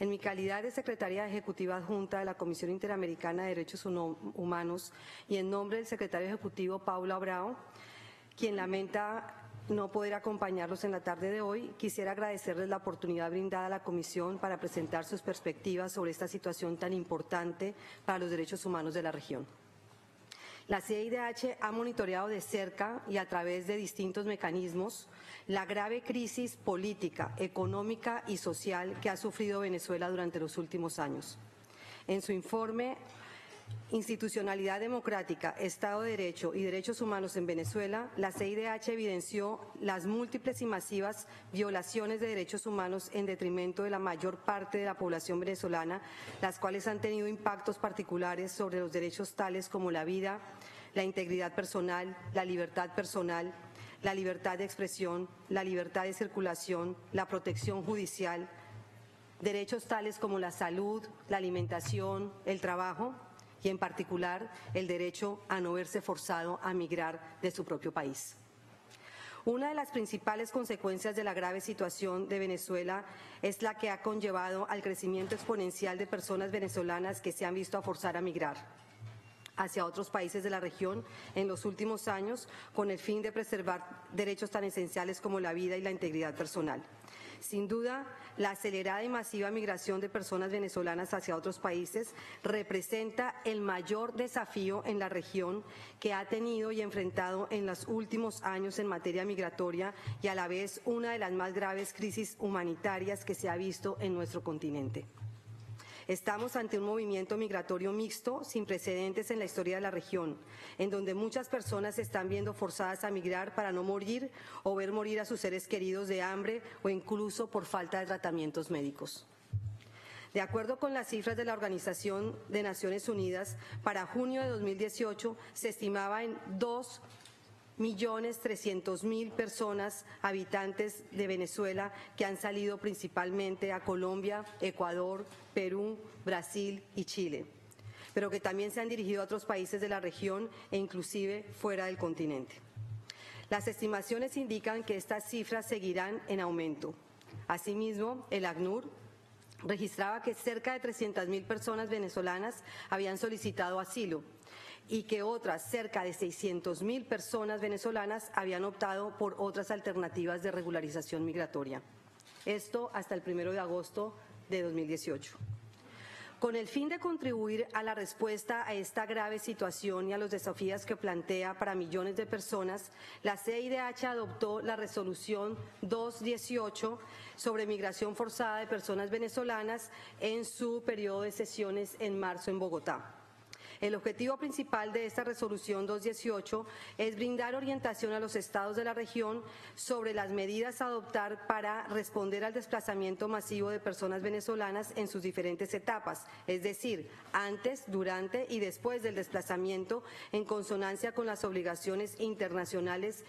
En mi calidad de secretaria ejecutiva adjunta de la Comisión Interamericana de Derechos Humanos y en nombre del secretario ejecutivo Paulo Abrao, quien lamenta no poder acompañarlos en la tarde de hoy, quisiera agradecerles la oportunidad brindada a la Comisión para presentar sus perspectivas sobre esta situación tan importante para los derechos humanos de la región. La CIDH ha monitoreado de cerca y a través de distintos mecanismos la grave crisis política, económica y social que ha sufrido Venezuela durante los últimos años. En su informe Institucionalidad Democrática, Estado de Derecho y Derechos Humanos en Venezuela, la CIDH evidenció las múltiples y masivas violaciones de derechos humanos en detrimento de la mayor parte de la población venezolana, las cuales han tenido impactos particulares sobre los derechos tales como la vida, la integridad personal, la libertad de expresión, la libertad de circulación, la protección judicial, derechos tales como la salud, la alimentación, el trabajo, y en particular el derecho a no verse forzado a migrar de su propio país. Una de las principales consecuencias de la grave situación de Venezuela es la que ha conllevado al crecimiento exponencial de personas venezolanas que se han visto a forzar a migrar hacia otros países de la región en los últimos años con el fin de preservar derechos tan esenciales como la vida y la integridad personal. Sin duda, la acelerada y masiva migración de personas venezolanas hacia otros países representa el mayor desafío en la región que ha tenido y enfrentado en los últimos años en materia migratoria y a la vez una de las más graves crisis humanitarias que se ha visto en nuestro continente. Estamos ante un movimiento migratorio mixto sin precedentes en la historia de la región, en donde muchas personas se están viendo forzadas a migrar para no morir o ver morir a sus seres queridos de hambre o incluso por falta de tratamientos médicos. De acuerdo con las cifras de la Organización de Naciones Unidas, para junio de 2018 se estimaba en 2.300.000 personas, habitantes de Venezuela, que han salido principalmente a Colombia, Ecuador, Perú, Brasil y Chile, pero que también se han dirigido a otros países de la región e inclusive fuera del continente. Las estimaciones indican que estas cifras seguirán en aumento. Asimismo, el ACNUR registraba que cerca de 300.000 personas venezolanas habían solicitado asilo y que otras cerca de 600.000 personas venezolanas habían optado por otras alternativas de regularización migratoria. Esto hasta el 1 de agosto de 2018. Con el fin de contribuir a la respuesta a esta grave situación y a los desafíos que plantea para millones de personas, la CIDH adoptó la resolución 218 sobre migración forzada de personas venezolanas en su periodo de sesiones en marzo en Bogotá. El objetivo principal de esta resolución 218 es brindar orientación a los estados de la región sobre las medidas a adoptar para responder al desplazamiento masivo de personas venezolanas en sus diferentes etapas, es decir, antes, durante y después del desplazamiento, en consonancia con las obligaciones internacionales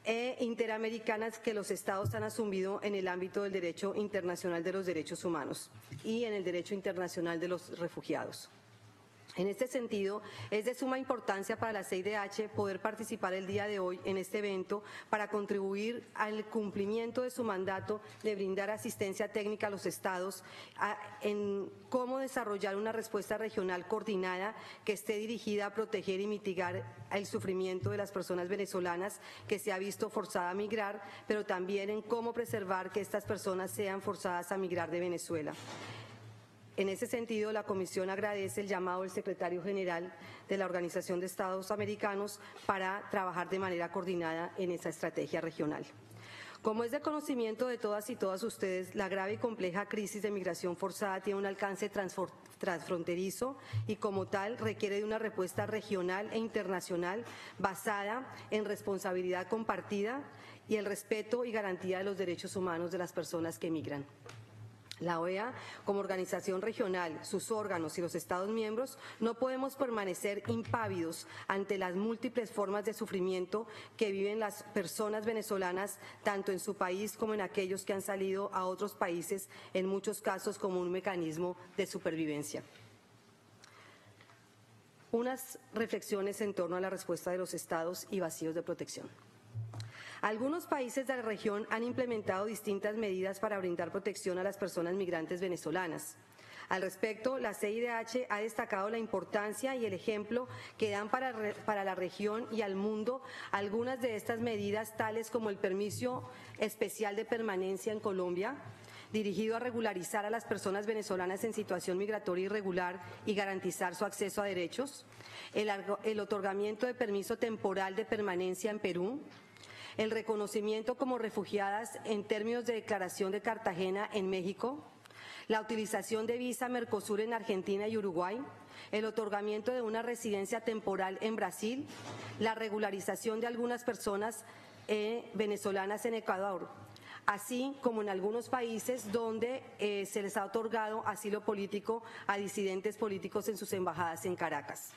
e interamericanas que los estados han asumido en el ámbito del derecho internacional de los derechos humanos y en el derecho internacional de los refugiados. En este sentido, es de suma importancia para la CIDH poder participar el día de hoy en este evento para contribuir al cumplimiento de su mandato de brindar asistencia técnica a los estados en cómo desarrollar una respuesta regional coordinada que esté dirigida a proteger y mitigar el sufrimiento de las personas venezolanas que se ha visto forzada a migrar, pero también en cómo preservar que estas personas sean forzadas a migrar de Venezuela. En ese sentido, la Comisión agradece el llamado del Secretario General de la Organización de Estados Americanos para trabajar de manera coordinada en esa estrategia regional. Como es de conocimiento de todas y todas ustedes, la grave y compleja crisis de migración forzada tiene un alcance transfronterizo y como tal requiere de una respuesta regional e internacional basada en responsabilidad compartida y el respeto y garantía de los derechos humanos de las personas que migran. La OEA, como organización regional, sus órganos y los Estados miembros, no podemos permanecer impávidos ante las múltiples formas de sufrimiento que viven las personas venezolanas, tanto en su país como en aquellos que han salido a otros países, en muchos casos como un mecanismo de supervivencia. Unas reflexiones en torno a la respuesta de los Estados y vacíos de protección. Algunos países de la región han implementado distintas medidas para brindar protección a las personas migrantes venezolanas. Al respecto, la CIDH ha destacado la importancia y el ejemplo que dan para la región y al mundo algunas de estas medidas, tales como el permiso especial de permanencia en Colombia, dirigido a regularizar a las personas venezolanas en situación migratoria irregular y garantizar su acceso a derechos, el otorgamiento de permiso temporal de permanencia en Perú, el reconocimiento como refugiadas en términos de Declaración de Cartagena en México, la utilización de visa Mercosur en Argentina y Uruguay, el otorgamiento de una residencia temporal en Brasil, la regularización de algunas personas venezolanas en Ecuador, así como en algunos países donde se les ha otorgado asilo político a disidentes políticos en sus embajadas en Caracas.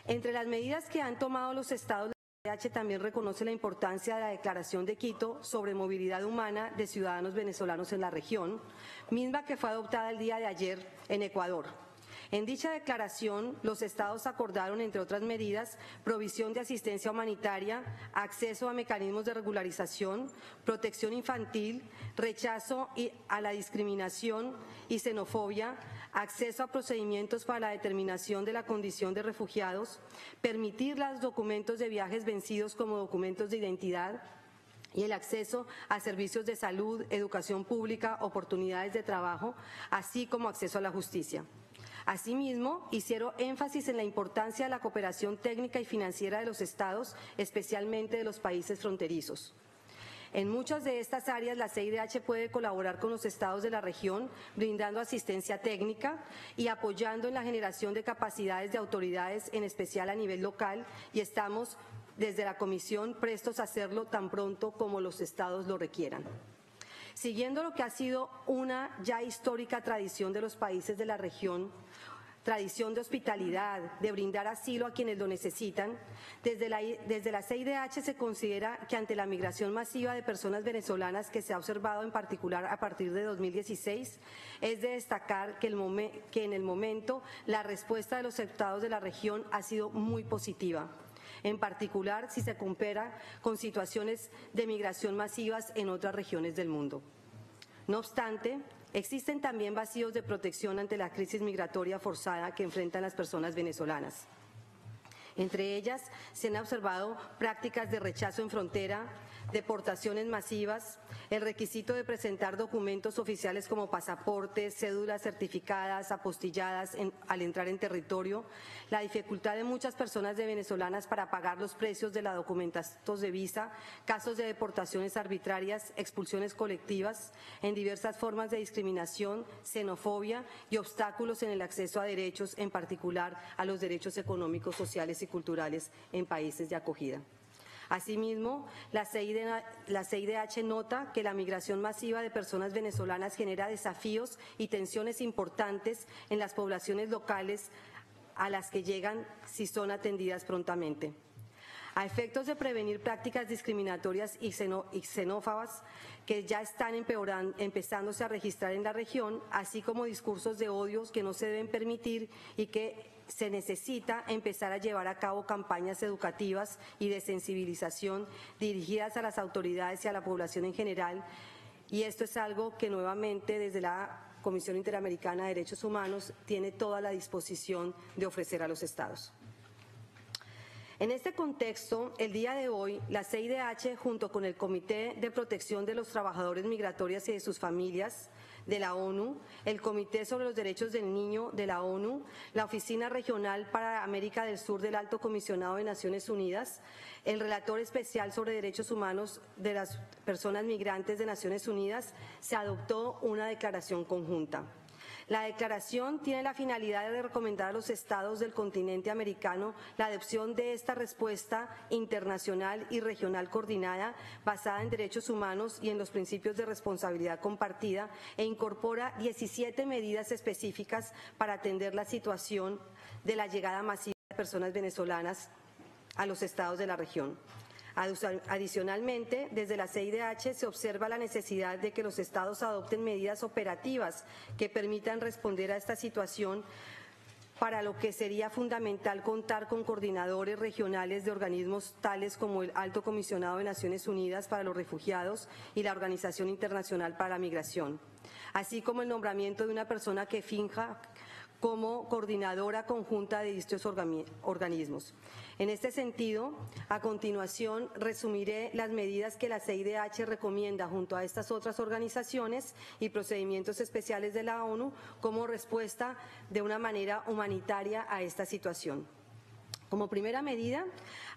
Entre las medidas que han tomado los estados, la CIDH también reconoce la importancia de la Declaración de Quito sobre movilidad humana de ciudadanos venezolanos en la región, misma que fue adoptada el día de ayer en Ecuador. En dicha declaración, los estados acordaron, entre otras medidas, provisión de asistencia humanitaria, acceso a mecanismos de regularización, protección infantil, rechazo a la discriminación y xenofobia, acceso a procedimientos para la determinación de la condición de refugiados, permitir los documentos de viajes vencidos como documentos de identidad, y el acceso a servicios de salud, educación pública, oportunidades de trabajo, así como acceso a la justicia. Asimismo, hicieron énfasis en la importancia de la cooperación técnica y financiera de los estados, especialmente de los países fronterizos. En muchas de estas áreas, la CIDH puede colaborar con los estados de la región, brindando asistencia técnica y apoyando en la generación de capacidades de autoridades, en especial a nivel local, y estamos desde la Comisión prestos a hacerlo tan pronto como los estados lo requieran. Siguiendo lo que ha sido una ya histórica tradición de los países de la región, tradición de hospitalidad, de brindar asilo a quienes lo necesitan, desde la CIDH se considera que ante la migración masiva de personas venezolanas que se ha observado en particular a partir de 2016, es de destacar que en el momento la respuesta de los estados de la región ha sido muy positiva, en particular si se compara con situaciones de migración masivas en otras regiones del mundo. No obstante, existen también vacíos de protección ante la crisis migratoria forzada que enfrentan las personas venezolanas. Entre ellas, se han observado prácticas de rechazo en frontera, deportaciones masivas, el requisito de presentar documentos oficiales como pasaportes, cédulas certificadas, apostilladas al entrar en territorio, la dificultad de muchas personas venezolanas para pagar los precios de la documentación de visa, casos de deportaciones arbitrarias, expulsiones colectivas, en diversas formas de discriminación, xenofobia y obstáculos en el acceso a derechos, en particular a los derechos económicos, sociales y culturales en países de acogida. Asimismo, la CIDH nota que la migración masiva de personas venezolanas genera desafíos y tensiones importantes en las poblaciones locales a las que llegan si son atendidas prontamente. A efectos de prevenir prácticas discriminatorias y xenófobas que ya están empezándose a registrar en la región, así como discursos de odios que no se deben permitir y que se necesita empezar a llevar a cabo campañas educativas y de sensibilización dirigidas a las autoridades y a la población en general, y esto es algo que nuevamente desde la Comisión Interamericana de Derechos Humanos tiene toda la disposición de ofrecer a los estados. En este contexto, el día de hoy, la CIDH, junto con el Comité de Protección de los Trabajadores Migratorios y de sus familias de la ONU, el Comité sobre los Derechos del Niño de la ONU, la Oficina Regional para América del Sur del Alto Comisionado de Naciones Unidas, el Relator Especial sobre Derechos Humanos de las Personas Migrantes de Naciones Unidas, se adoptó una declaración conjunta. La declaración tiene la finalidad de recomendar a los estados del continente americano la adopción de esta respuesta internacional y regional coordinada basada en derechos humanos y en los principios de responsabilidad compartida e incorpora 17 medidas específicas para atender la situación de la llegada masiva de personas venezolanas a los estados de la región. Adicionalmente, desde la CIDH se observa la necesidad de que los estados adopten medidas operativas que permitan responder a esta situación para lo que sería fundamental contar con coordinadores regionales de organismos tales como el Alto Comisionado de Naciones Unidas para los Refugiados y la Organización Internacional para la Migración, así como el nombramiento de una persona que finja como coordinadora conjunta de estos organismos. En este sentido, a continuación resumiré las medidas que la CIDH recomienda junto a estas otras organizaciones y procedimientos especiales de la ONU como respuesta de una manera humanitaria a esta situación. Como primera medida,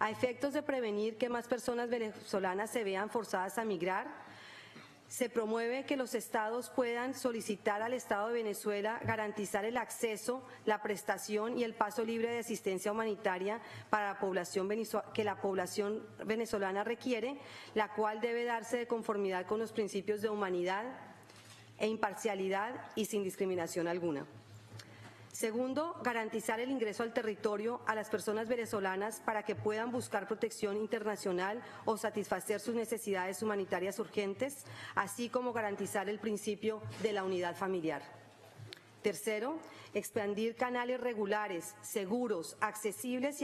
a efectos de prevenir que más personas venezolanas se vean forzadas a migrar, se promueve que los estados puedan solicitar al Estado de Venezuela garantizar el acceso, la prestación y el paso libre de asistencia humanitaria para la población que la población venezolana requiere, la cual debe darse de conformidad con los principios de humanidad e imparcialidad y sin discriminación alguna. Segundo, garantizar el ingreso al territorio a las personas venezolanas para que puedan buscar protección internacional o satisfacer sus necesidades humanitarias urgentes, así como garantizar el principio de la unidad familiar. Tercero, expandir canales regulares, seguros, accesibles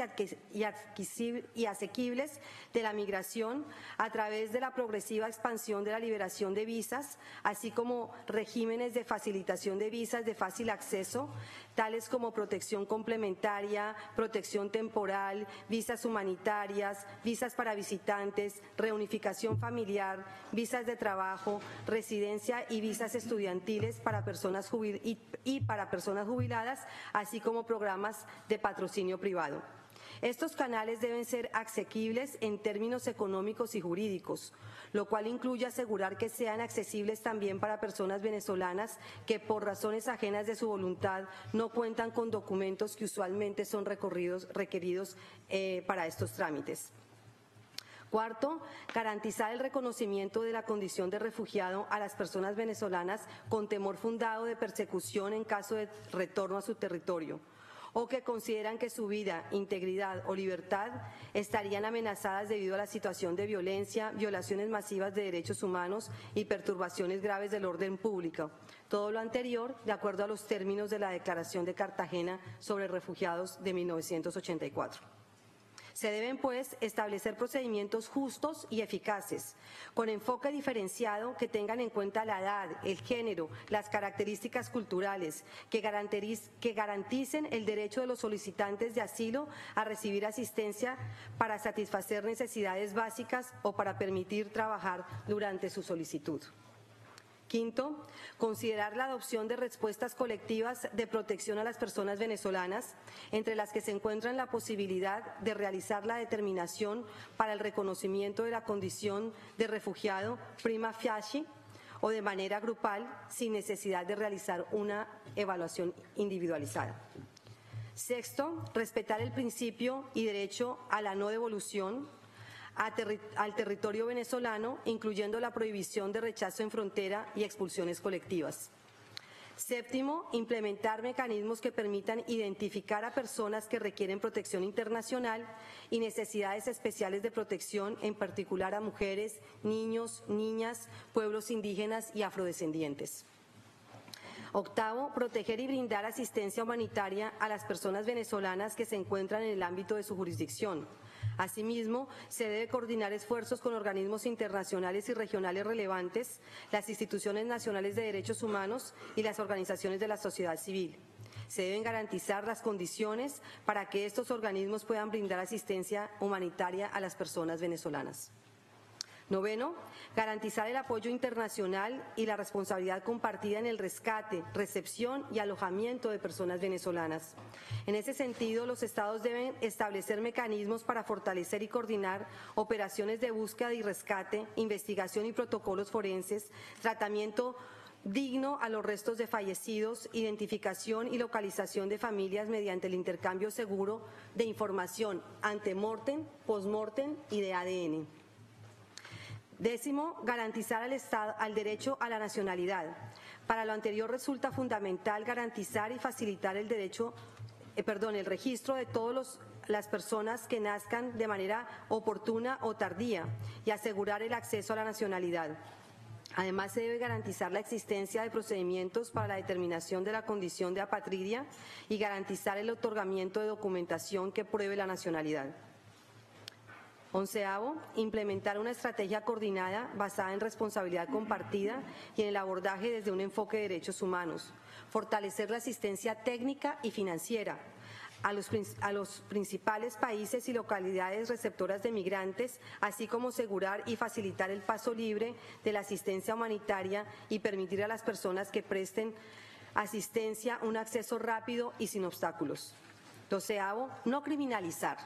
y asequibles de la migración a través de la progresiva expansión de la liberación de visas, así como regímenes de facilitación de visas de fácil acceso, tales como protección complementaria, protección temporal, visas humanitarias, visas para visitantes, reunificación familiar, visas de trabajo, residencia y visas estudiantiles para personas jubiladas, así como programas de patrocinio privado. Estos canales deben ser asequibles en términos económicos y jurídicos, lo cual incluye asegurar que sean accesibles también para personas venezolanas que por razones ajenas de su voluntad no cuentan con documentos que usualmente son requeridos para estos trámites. Cuarto, garantizar el reconocimiento de la condición de refugiado a las personas venezolanas con temor fundado de persecución en caso de retorno a su territorio o que consideran que su vida, integridad o libertad estarían amenazadas debido a la situación de violencia, violaciones masivas de derechos humanos y perturbaciones graves del orden público. Todo lo anterior de acuerdo a los términos de la Declaración de Cartagena sobre Refugiados de 1984. Se deben, pues, establecer procedimientos justos y eficaces, con enfoque diferenciado que tengan en cuenta la edad, el género, las características culturales, que garanticen el derecho de los solicitantes de asilo a recibir asistencia para satisfacer necesidades básicas o para permitir trabajar durante su solicitud. Quinto, considerar la adopción de respuestas colectivas de protección a las personas venezolanas, entre las que se encuentran la posibilidad de realizar la determinación para el reconocimiento de la condición de refugiado prima facie o de manera grupal sin necesidad de realizar una evaluación individualizada. Sexto, respetar el principio y derecho a la no devolución al territorio venezolano, incluyendo la prohibición de rechazo en frontera y expulsiones colectivas. Séptimo, implementar mecanismos que permitan identificar a personas que requieren protección internacional y necesidades especiales de protección, en particular a mujeres, niños, niñas, pueblos indígenas y afrodescendientes. Octavo, proteger y brindar asistencia humanitaria a las personas venezolanas que se encuentran en el ámbito de su jurisdicción. Asimismo, se debe coordinar esfuerzos con organismos internacionales y regionales relevantes, las instituciones nacionales de derechos humanos y las organizaciones de la sociedad civil. Se deben garantizar las condiciones para que estos organismos puedan brindar asistencia humanitaria a las personas venezolanas. Noveno, garantizar el apoyo internacional y la responsabilidad compartida en el rescate, recepción y alojamiento de personas venezolanas. En ese sentido, los estados deben establecer mecanismos para fortalecer y coordinar operaciones de búsqueda y rescate, investigación y protocolos forenses, tratamiento digno a los restos de fallecidos, identificación y localización de familias mediante el intercambio seguro de información antemortem, postmortem y de ADN. Décimo, garantizar al derecho a la nacionalidad. Para lo anterior resulta fundamental garantizar y facilitar el registro de todas las personas que nazcan de manera oportuna o tardía y asegurar el acceso a la nacionalidad. Además, se debe garantizar la existencia de procedimientos para la determinación de la condición de apatridia y garantizar el otorgamiento de documentación que pruebe la nacionalidad. 11º, implementar una estrategia coordinada basada en responsabilidad compartida y en el abordaje desde un enfoque de derechos humanos. Fortalecer la asistencia técnica y financiera a los principales países y localidades receptoras de migrantes, así como asegurar y facilitar el paso libre de la asistencia humanitaria y permitir a las personas que presten asistencia un acceso rápido y sin obstáculos. 12º, no criminalizar.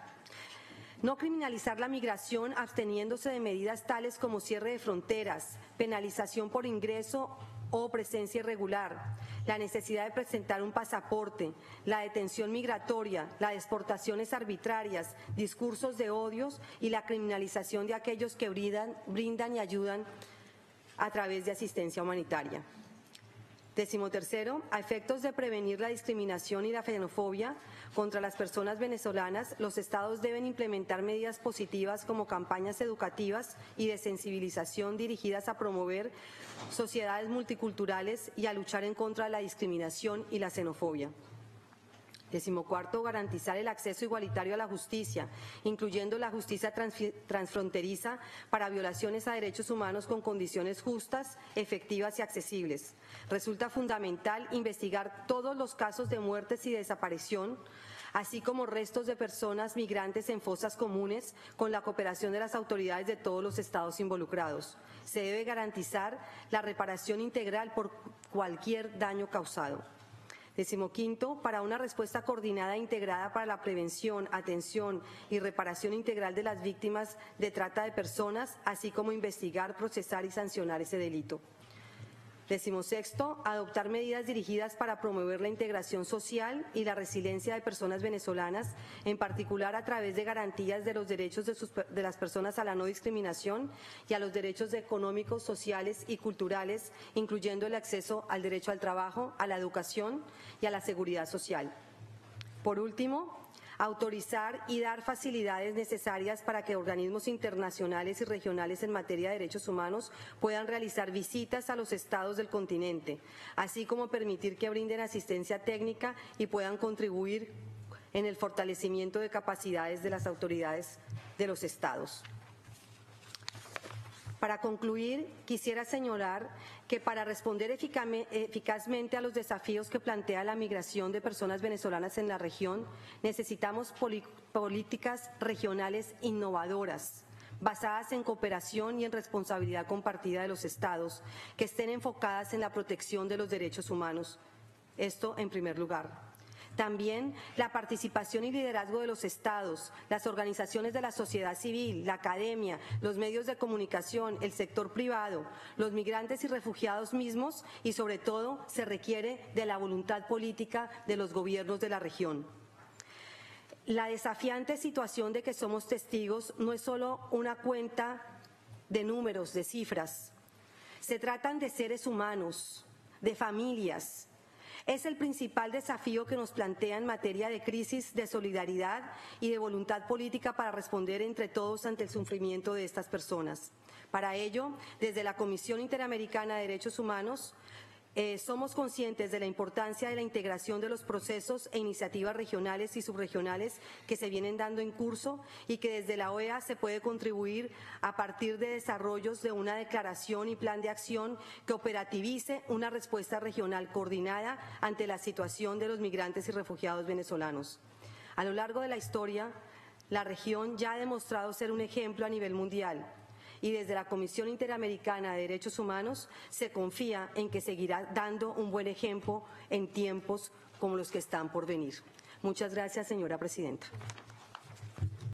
No criminalizar la migración absteniéndose de medidas tales como cierre de fronteras, penalización por ingreso o presencia irregular, la necesidad de presentar un pasaporte, la detención migratoria, las deportaciones arbitrarias, discursos de odios y la criminalización de aquellos que brindan y ayudan a través de asistencia humanitaria. 13º, a efectos de prevenir la discriminación y la xenofobia contra las personas venezolanas, los estados deben implementar medidas positivas como campañas educativas y de sensibilización dirigidas a promover sociedades multiculturales y a luchar en contra de la discriminación y la xenofobia. 14º, garantizar el acceso igualitario a la justicia, incluyendo la justicia transfronteriza para violaciones a derechos humanos con condiciones justas, efectivas y accesibles. Resulta fundamental investigar todos los casos de muertes y desaparición, así como restos de personas migrantes en fosas comunes, con la cooperación de las autoridades de todos los estados involucrados. Se debe garantizar la reparación integral por cualquier daño causado. 15º, para una respuesta coordinada e integrada para la prevención, atención y reparación integral de las víctimas de trata de personas, así como investigar, procesar y sancionar ese delito. 16º, adoptar medidas dirigidas para promover la integración social y la resiliencia de personas venezolanas, en particular a través de garantías de los derechos de las personas a la no discriminación y a los derechos económicos, sociales y culturales, incluyendo el acceso al derecho al trabajo, a la educación y a la seguridad social. Por último, autorizar y dar facilidades necesarias para que organismos internacionales y regionales en materia de derechos humanos puedan realizar visitas a los estados del continente, así como permitir que brinden asistencia técnica y puedan contribuir en el fortalecimiento de capacidades de las autoridades de los estados. Para concluir, quisiera señalar que para responder eficazmente a los desafíos que plantea la migración de personas venezolanas en la región, necesitamos políticas regionales innovadoras, basadas en cooperación y en responsabilidad compartida de los estados, que estén enfocadas en la protección de los derechos humanos. Esto en primer lugar. También la participación y liderazgo de los estados, las organizaciones de la sociedad civil, la academia, los medios de comunicación, el sector privado, los migrantes y refugiados mismos y sobre todo se requiere de la voluntad política de los gobiernos de la región. La desafiante situación de que somos testigos no es solo una cuenta de números, de cifras. Se tratan de seres humanos, de familias. Es el principal desafío que nos plantea en materia de crisis, de solidaridad y de voluntad política para responder entre todos ante el sufrimiento de estas personas. Para ello, desde la Comisión Interamericana de Derechos Humanos, somos conscientes de la importancia de la integración de los procesos e iniciativas regionales y subregionales que se vienen dando en curso y que desde la OEA se puede contribuir a partir de desarrollos de una declaración y plan de acción que operativice una respuesta regional coordinada ante la situación de los migrantes y refugiados venezolanos. A lo largo de la historia, la región ya ha demostrado ser un ejemplo a nivel mundial. Y desde la Comisión Interamericana de Derechos Humanos se confía en que seguirá dando un buen ejemplo en tiempos como los que están por venir. Muchas gracias, señora presidenta.